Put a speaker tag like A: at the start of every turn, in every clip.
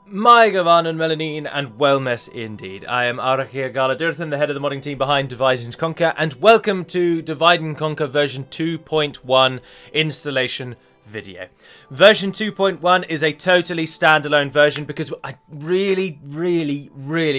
A: My Gavan and Melanine, and well mess indeed. I am Arachia Galadurthan, the head of the modding team behind Divide and Conquer, and welcome to Divide and Conquer version 2.1 installation video. Version 2.1 is a totally standalone version because I really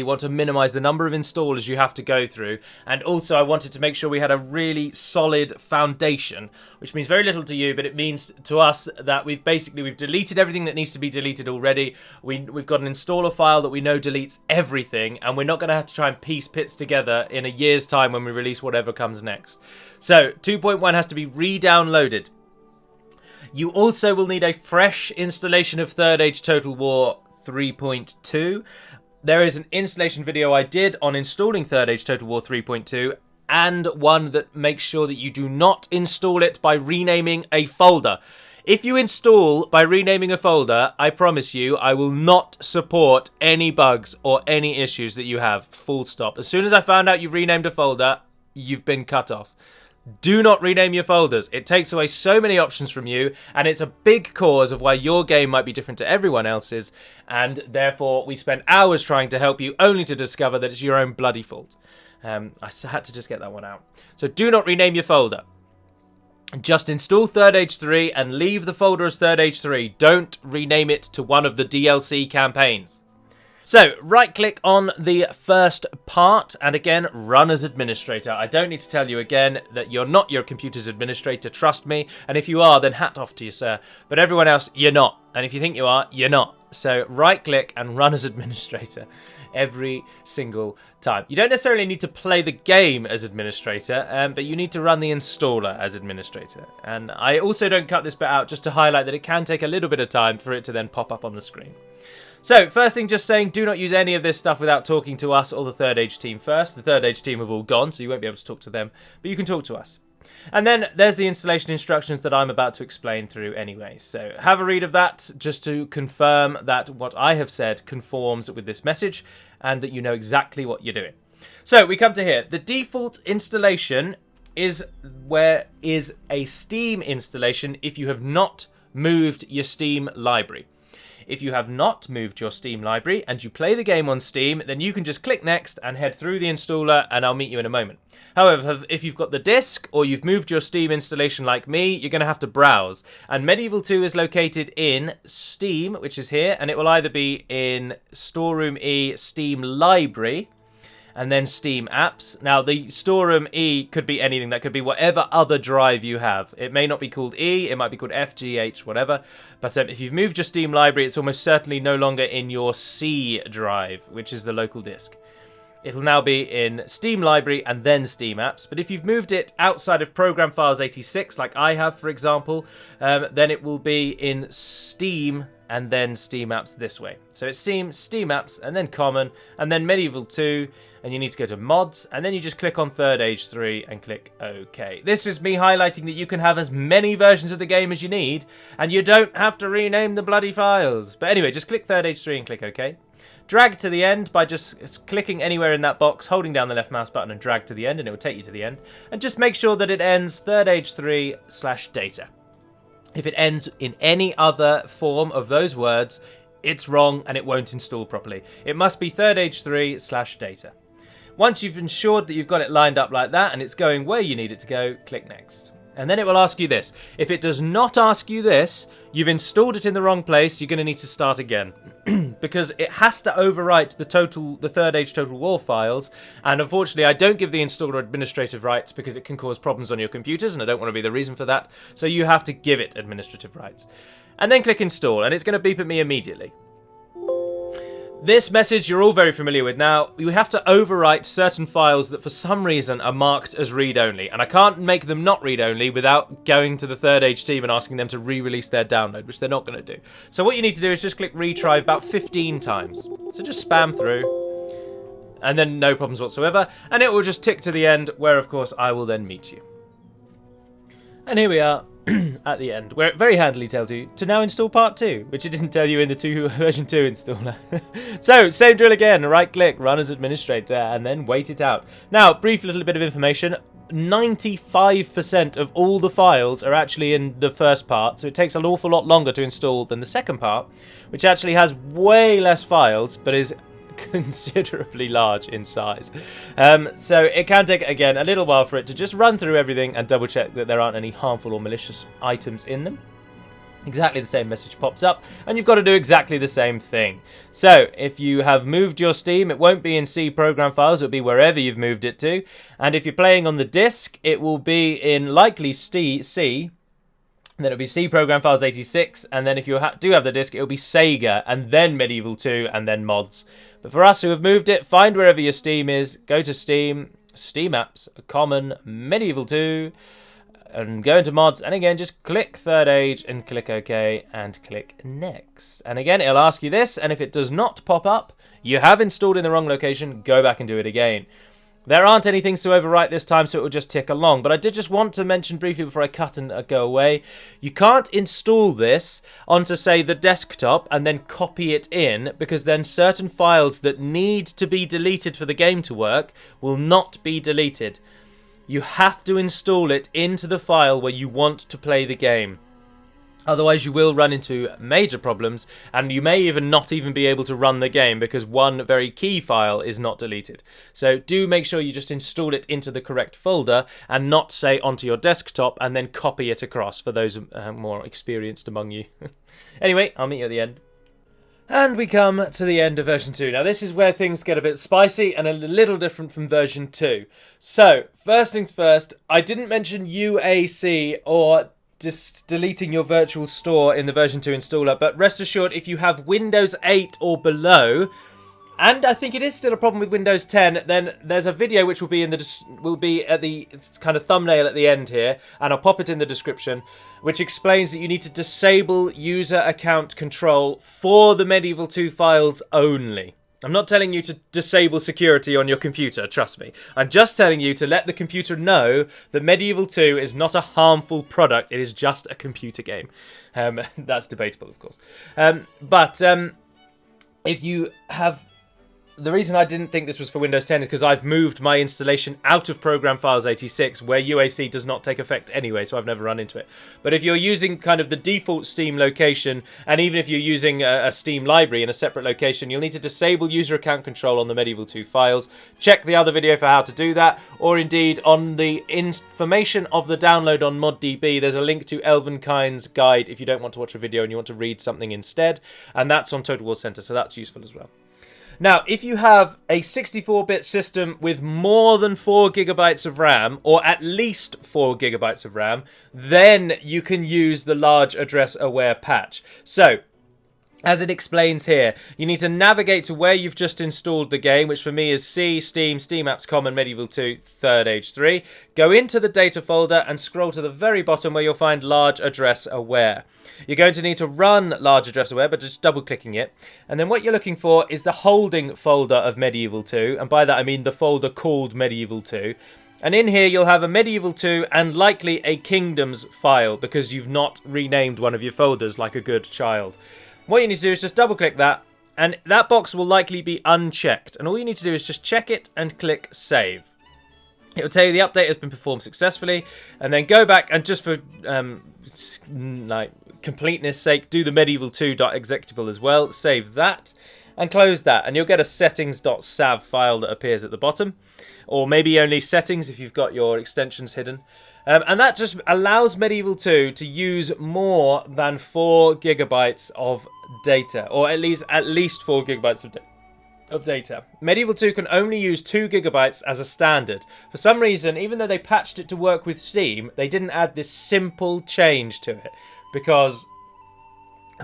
A: want to minimize the number of installers you have to go through, and also I wanted to make sure we had a really solid foundation, which means very little to you, but it means to us that we've deleted everything that needs to be deleted already. We've got an installer file that we know deletes everything, and we're not going to have to try and piece bits together in a year's time when we release whatever comes next. So 2.1 has to be re-downloaded. You also will need a fresh installation of Third Age Total War 3.2. There is an installation video I did on installing Third Age Total War 3.2, and one that makes sure that you do not install it by renaming a folder. If you install by renaming a folder, I promise you I will not support any bugs or any issues that you have, full stop. As soon as I found out you've renamed a folder, you've been cut off. Do not rename your folders. It takes away so many options from you, and it's a big cause of why your game might be different to everyone else's, and therefore we spend hours trying to help you only to discover that it's your own bloody fault. I had to just get that one out. So do not rename your folder. Just install Third Age 3 and leave the folder as Third Age 3. Don't rename it to one of the DLC campaigns. So, right-click on the first part, and again, run as administrator. I don't need to tell you again that you're not your computer's administrator, trust me, and if you are, then hat off to you, sir. But everyone else, you're not, and if you think you are, you're not. So, right-click and run as administrator every single time. You don't necessarily need to play the game as administrator, but you need to run the installer as administrator. And I also don't cut this bit out just to highlight that it can take a little bit of time for it to then pop up on the screen. So, first thing, just saying, do not use any of this stuff without talking to us or the Third Age team first. The Third Age team have all gone, so you won't be able to talk to them, but you can talk to us. And then there's the installation instructions that I'm about to explain through anyway. So have a read of that just to confirm that what I have said conforms with this message and that you know exactly what you're doing. So we come to here. The default installation is a Steam installation if you have not moved your Steam library. If you have not moved your Steam library and you play the game on Steam, then you can just click next and head through the installer, and I'll meet you in a moment. However, if you've got the disk or you've moved your Steam installation like me, you're going to have to browse. And Medieval 2 is located in Steam, which is here, and it will either be in Storeroom E, Steam Library, and then Steam Apps. Now, the Storeroom E could be anything. That could be whatever other drive you have. It may not be called E, it might be called F, G, H, whatever. But if you've moved your Steam library, it's almost certainly no longer in your C drive, which is the local disk. It'll now be in Steam Library and then Steam Apps. But if you've moved it outside of Program Files 86, like I have, for example, then it will be in Steam and then Steam Apps this way. So it's Steam Apps, and then Common, and then Medieval 2, and you need to go to Mods, and then you just click on Third Age 3 and click OK. This is me highlighting that you can have as many versions of the game as you need, and you don't have to rename the bloody files. But anyway, just click Third Age 3 and click OK. Drag to the end by just clicking anywhere in that box, holding down the left mouse button and drag to the end, and it will take you to the end. And just make sure that it ends Third Age 3/data. If it ends in any other form of those words, it's wrong and it won't install properly. It must be Third Age 3/data. Once you've ensured that you've got it lined up like that and it's going where you need it to go, click Next. And then it will ask you this. If it does not ask you this, you've installed it in the wrong place, you're going to need to start again. Because it has to overwrite the Third Age Total War files, and unfortunately I don't give the installer administrative rights because it can cause problems on your computers, and I don't want to be the reason for that, so you have to give it administrative rights. And then click Install, and it's going to beep at me immediately. This message you're all very familiar with now. You have to overwrite certain files that for some reason are marked as read-only, and I can't make them not read-only without going to the Third Age team and asking them to re-release their download, which they're not going to do. So what you need to do is just click retry about 15 times. So just spam through, and then no problems whatsoever, and it will just tick to the end, where of course I will then meet you. And here we are at the end, where it very handily tells you to now install part 2, which it didn't tell you in the version 2 installer. So, same drill again, right click, run as administrator, and then wait it out. Now, brief little bit of information. 95% of all the files are actually in the first part, so it takes an awful lot longer to install than the second part, which actually has way less files, but is considerably large in size. So it can take, again, a little while for it to just run through everything and double check that there aren't any harmful or malicious items in them. Exactly the same message pops up, and you've got to do exactly the same thing. So if you have moved your Steam, it won't be in C program files, it'll be wherever you've moved it to. And if you're playing on the disk, it will be in likely C, and then it'll be C program files 86, and then if you do have the disk, it'll be Sega, and then Medieval 2, and then mods. But for us who have moved it, find wherever your Steam is, go to Steam, Steam Apps, Common, Medieval 2, and go into mods, and again just click Third Age and click OK and click Next. And again it'll ask you this, and if it does not pop up, you have installed in the wrong location, go back and do it again. There aren't any things to overwrite this time, so it will just tick along. But I did just want to mention briefly before I cut and go away, you can't install this onto, say, the desktop and then copy it in, because then certain files that need to be deleted for the game to work will not be deleted. You have to install it into the file where you want to play the game. Otherwise you will run into major problems, and you may even not even be able to run the game because one very key file is not deleted. So do make sure you just install it into the correct folder and not, say, onto your desktop and then copy it across for those more experienced among you. Anyway, I'll meet you at the end. And we come to the end of version 2. Now this is where things get a bit spicy and a little different from version 2. So, first things first, I didn't mention UAC or just deleting your virtual store in the version 2 installer, but rest assured if you have Windows 8 or below, and I think it is still a problem with Windows 10, then there's a video which will be in the at the kind of thumbnail at the end here, and I'll pop it in the description, which explains that you need to disable user account control for the Medieval 2 files only. I'm not telling you to disable security on your computer, trust me. I'm just telling you to let the computer know that Medieval 2 is not a harmful product, it is just a computer game. That's debatable, of course. If you have... The reason I didn't think this was for Windows 10 is because I've moved my installation out of Program Files 86, where UAC does not take effect anyway, so I've never run into it. But if you're using kind of the default Steam location, and even if you're using a Steam library in a separate location, you'll need to disable user account control on the Medieval 2 files. Check the other video for how to do that, or indeed on the information of the download on ModDB, there's a link to Elvenkind's guide if you don't want to watch a video and you want to read something instead, and that's on Total War Center, so that's useful as well. Now, if you have a 64-bit system with more than 4 GB of RAM, or at least 4 GB of RAM, then you can use the large address aware patch. So, as it explains here, you need to navigate to where you've just installed the game, which for me is C, Steam, Steam Apps Common, Medieval 2, Third Age 3. Go into the data folder and scroll to the very bottom where you'll find large address aware. You're going to need to run large address aware, but just double clicking it. And then what you're looking for is the holding folder of Medieval 2. And by that I mean the folder called Medieval 2. And in here you'll have a Medieval 2 and likely a Kingdoms file, because you've not renamed one of your folders like a good child. What you need to do is just double click that, and that box will likely be unchecked. And all you need to do is just check it and click save. It will tell you the update has been performed successfully, and then go back and just for like completeness sake, do the Medieval 2.executable as well. Save that and close that, and you'll get a settings.sav file that appears at the bottom, or maybe only settings if you've got your extensions hidden. And that just allows Medieval 2 to use more than 4 GB of data, or at least 4 GB of data. Medieval 2 can only use 2 GB as a standard. For some reason, even though they patched it to work with Steam, they didn't add this simple change to it, because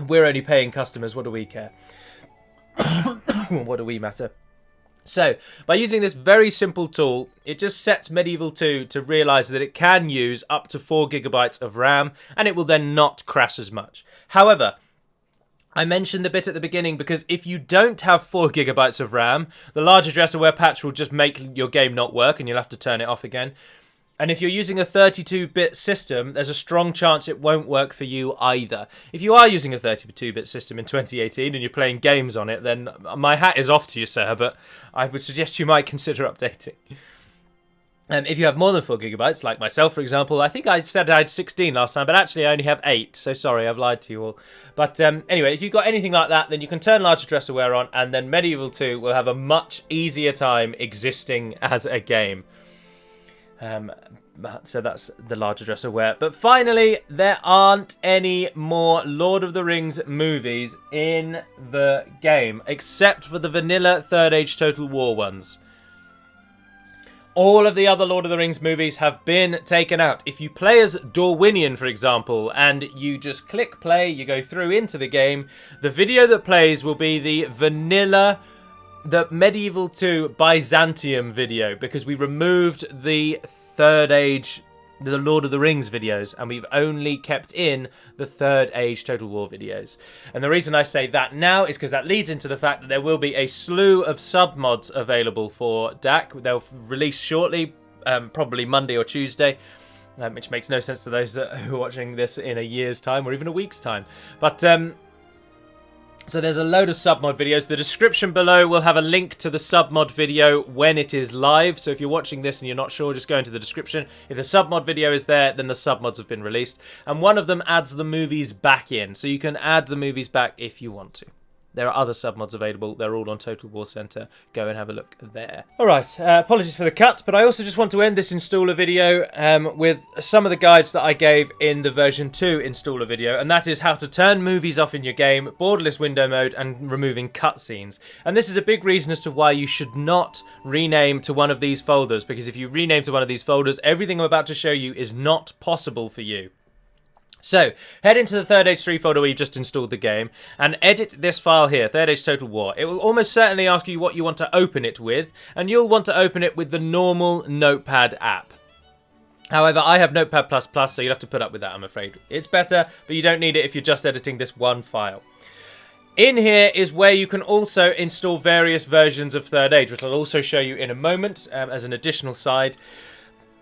A: we're only paying customers, what do we care? What do we matter? So, by using this very simple tool, it just sets Medieval 2 to realise that it can use up to 4 GB of RAM, and it will then not crash as much. However, I mentioned the bit at the beginning because if you don't have 4 GB of RAM, the large address aware patch will just make your game not work and you'll have to turn it off again. And if you're using a 32-bit system, there's a strong chance it won't work for you either. If you are using a 32-bit system in 2018 and you're playing games on it, then my hat is off to you, sir, but I would suggest you might consider updating. If you have more than 4 gigabytes, like myself, for example, I think I said I had 16 last time, but actually I only have 8, so sorry, I've lied to you all. But anyway, if you've got anything like that, then you can turn large address aware on, and then Medieval 2 will have a much easier time existing as a game. So that's the large address aware. But finally, there aren't any more Lord of the Rings movies in the game, except for the vanilla Third Age Total War ones. All of the other Lord of the Rings movies have been taken out. If you play as Dorwinion, for example, and you just click play, you go through into the game, the video that plays will be the Medieval 2 Byzantium video, because we removed the Third Age, the Lord of the Rings videos, and we've only kept in the Third Age Total War videos. And the reason I say that now is because that leads into the fact that there will be a slew of submods available for DaC. They'll release shortly, probably Monday or Tuesday, which makes no sense to those who are watching this in a year's time or even a week's time. But so there's a load of submod videos. The description below will have a link to the submod video when it is live. So if you're watching this and you're not sure, just go into the description. If the submod video is there, then the submods have been released. And one of them adds the movies back in. So you can add the movies back if you want to. There are other submods available. They're all on Total War Center. Go and have a look there. All right. Apologies for the cut, but I also just want to end this installer video with some of the guides that I gave in the version 2 installer video, and that is how to turn movies off in your game, borderless window mode, and removing cutscenes. And this is a big reason as to why you should not rename to one of these folders, because if you rename to one of these folders, everything I'm about to show you is not possible for you. So, head into the Third Age 3 folder where you just installed the game, and edit this file here, Third Age Total War. It will almost certainly ask you what you want to open it with, and you'll want to open it with the normal Notepad app. However, I have Notepad++, so you'll have to put up with that, I'm afraid. It's better, but you don't need it if you're just editing this one file. In here is where you can also install various versions of Third Age, which I'll also show you in a moment as an additional side.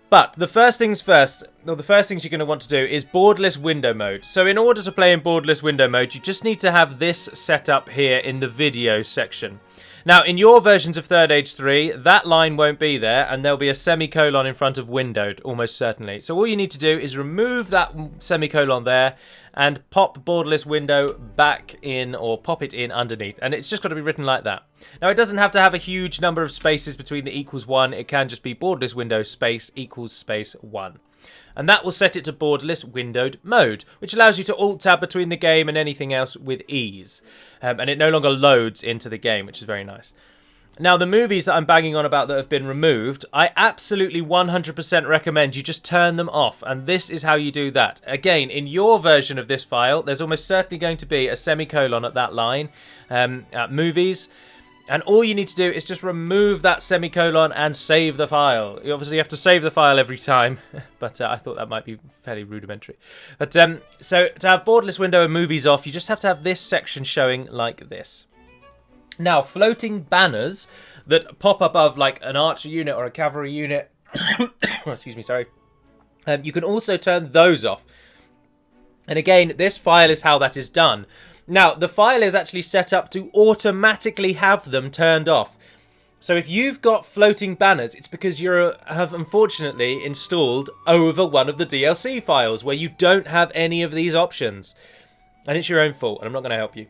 A: But the first things first, or the first things you're going to want to do is borderless window mode. So in order to play in borderless window mode, you just need to have this set up here in the video section. Now, in your versions of Third Age 3, that line won't be there, and there'll be a semicolon in front of windowed, almost certainly. So all you need to do is remove that semicolon there, and pop borderless window back in, or pop it in underneath. And it's just got to be written like that. Now, it doesn't have to have a huge number of spaces between the =1. It can just be borderless window space equals space 1. And that will set it to borderless windowed mode, which allows you to alt-tab between the game and anything else with ease. And it no longer loads into the game, which is very nice. Now, the movies that I'm banging on about that have been removed, I absolutely 100% recommend you just turn them off. And this is how you do that. Again, in your version of this file, there's almost certainly going to be a semicolon at that line, at movies. And all you need to do is just remove that semicolon and save the file. You obviously have to save the file every time, but I thought that might be fairly rudimentary. But so to have borderless window and movies off, you just have to have this section showing like this. Now, floating banners that pop above like an archer unit or a cavalry unit, excuse me, sorry, you can also turn those off. And again, this file is how that is done. Now, the file is actually set up to automatically have them turned off. So if you've got floating banners, it's because you have unfortunately installed over one of the DLC files where you don't have any of these options. And it's your own fault, and I'm not going to help you.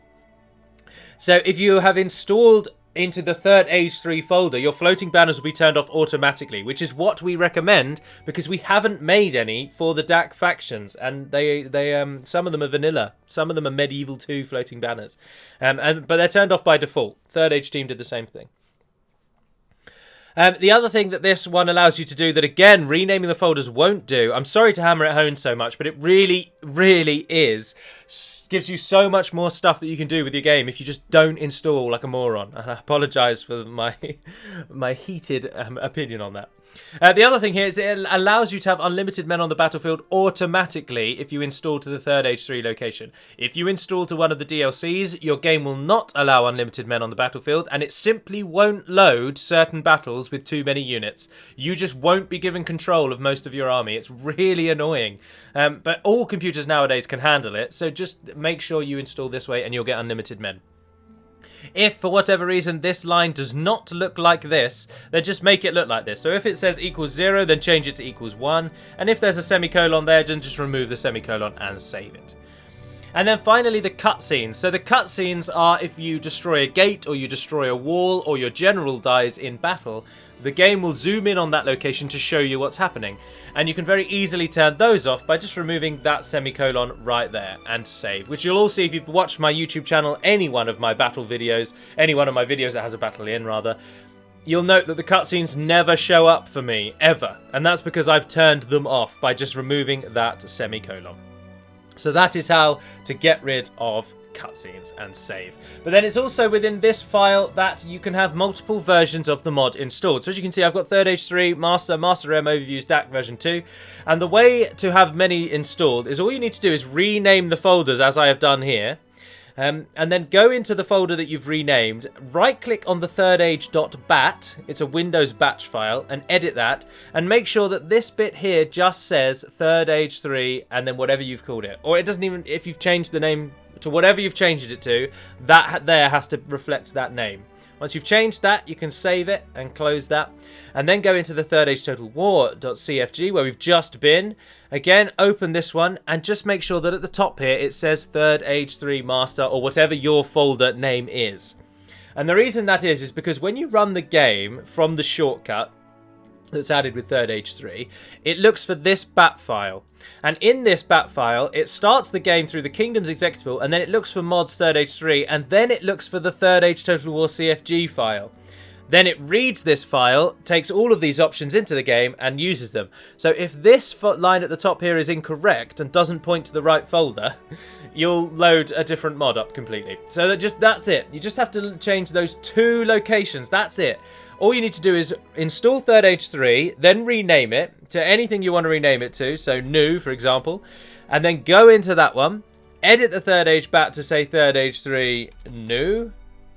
A: So if you have installed into the Third Age 3 folder, your floating banners will be turned off automatically, which is what we recommend because we haven't made any for the DaC factions, and they some of them are vanilla, some of them are Medieval 2 floating banners, but they're turned off by default. Third Age team did the same thing. The other thing that this one allows you to do that, again, renaming the folders won't do, I'm sorry to hammer it home so much, but it really, really gives you so much more stuff that you can do with your game if you just don't install like a moron. And I apologise for my heated opinion on that. The other thing here is it allows you to have unlimited men on the battlefield automatically if you install to the Third Age 3 location. If you install to one of the DLCs, your game will not allow unlimited men on the battlefield, and it simply won't load certain battles with too many units. You just won't be given control of most of your army. It's really annoying. But all computers nowadays can handle it, so just make sure you install this way and you'll get unlimited men. If, for whatever reason, this line does not look like this, then just make it look like this. So if it says equals 0, then change it to equals 1. And if there's a semicolon there, then just remove the semicolon and save it. And then finally, the cutscenes. So the cutscenes are if you destroy a gate, or you destroy a wall, or your general dies in battle, the game will zoom in on that location to show you what's happening. And you can very easily turn those off by just removing that semicolon right there and save. Which you'll all see if you've watched my YouTube channel, any one of my battle videos, any one of my videos that has a battle in rather, you'll note that the cutscenes never show up for me, ever. And that's because I've turned them off by just removing that semicolon. So that is how to get rid of cutscenes and save. But then it's also within this file that you can have multiple versions of the mod installed. So as you can see, I've got 3rd H3, Master, Master M Overviews, DaC version 2. And the way to have many installed is all you need to do is rename the folders as I have done here. And then go into the folder that you've renamed, right-click on the thirdage.bat, it's a Windows batch file, and edit that, and make sure that this bit here just says thirdage3 and then whatever you've called it. Or it doesn't even, if you've changed the name to whatever you've changed it to, that there has to reflect that name. Once you've changed that, you can save it and close that. And then go into the thirdagetotalwar.cfg where we've just been. Again, open this one and just make sure that at the top here it says thirdage3 master or whatever your folder name is. And the reason that is because when you run the game from the shortcut that's added with thirdage3, it looks for this bat file. And in this bat file, it starts the game through the Kingdoms executable, and then it looks for mods thirdage3, and then it looks for the thirdage Total War CFG file. Then it reads this file, takes all of these options into the game, and uses them. So if this line at the top here is incorrect and doesn't point to the right folder, you'll load a different mod up completely. So that's it. You just have to change those 2 locations. That's it. All you need to do is install thirdage3, then rename it to anything you want to rename it to, so new, for example, and then go into that one, edit the thirdage bat to say thirdage3 new,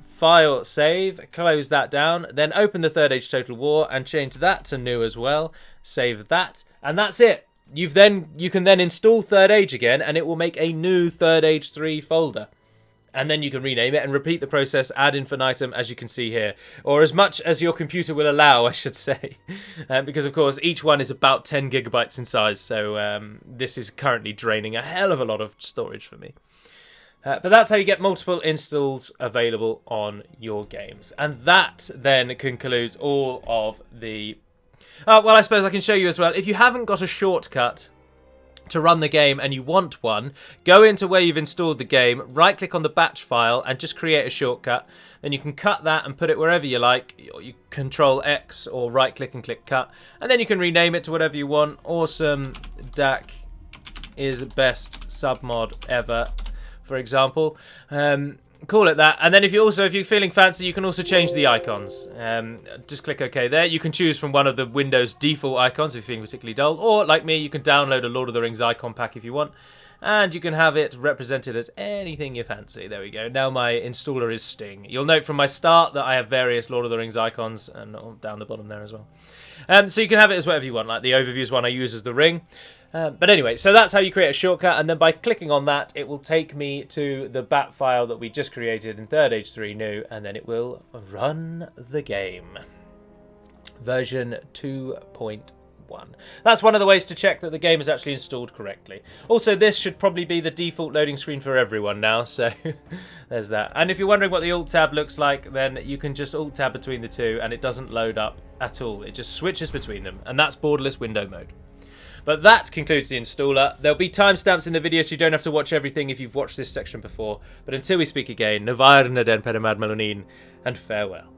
A: file save, close that down, then open the thirdage Total War and change that to new as well, save that, and that's it. You can then install thirdage again, and it will make a new thirdage3 folder. And then you can rename it and repeat the process ad infinitum, as you can see here. Or as much as your computer will allow, I should say. Because, of course, each one is about 10 gigabytes in size. So this is currently draining a hell of a lot of storage for me. But that's how you get multiple installs available on your games. And that then concludes all of the... well, I suppose I can show you as well. If you haven't got a shortcut to run the game and you want one, go into where you've installed the game, right click on the batch file and just create a shortcut. Then you can cut that and put it wherever you like. You Control X or right click and click cut, and then you can rename it to whatever you want. Awesome DaC is best submod ever, for example. Call it that. And then if you're feeling fancy, you can also change the icons. Just click OK there. You can choose from one of the Windows default icons if you're feeling particularly dull, or like me, you can download a Lord of the Rings icon pack if you want, and you can have it represented as anything you fancy. There we go. Now my installer is Sting. You'll note from my start that I have various Lord of the Rings icons, and down the bottom there as well. So you can have it as whatever you want. Like the overviews one I use as the ring. But anyway, so that's how you create a shortcut, and then by clicking on that, it will take me to the bat file that we just created in thirdage3 new, and then it will run the game. Version 2.1. That's one of the ways to check that the game is actually installed correctly. Also, this should probably be the default loading screen for everyone now, so there's that. And if you're wondering what the Alt tab looks like, then you can just Alt tab between the two, and it doesn't load up at all. It just switches between them, and that's borderless window mode. But that concludes the installer. There'll be timestamps in the video so you don't have to watch everything if you've watched this section before. But until we speak again, Navarna den Pedamad Melonin, and farewell.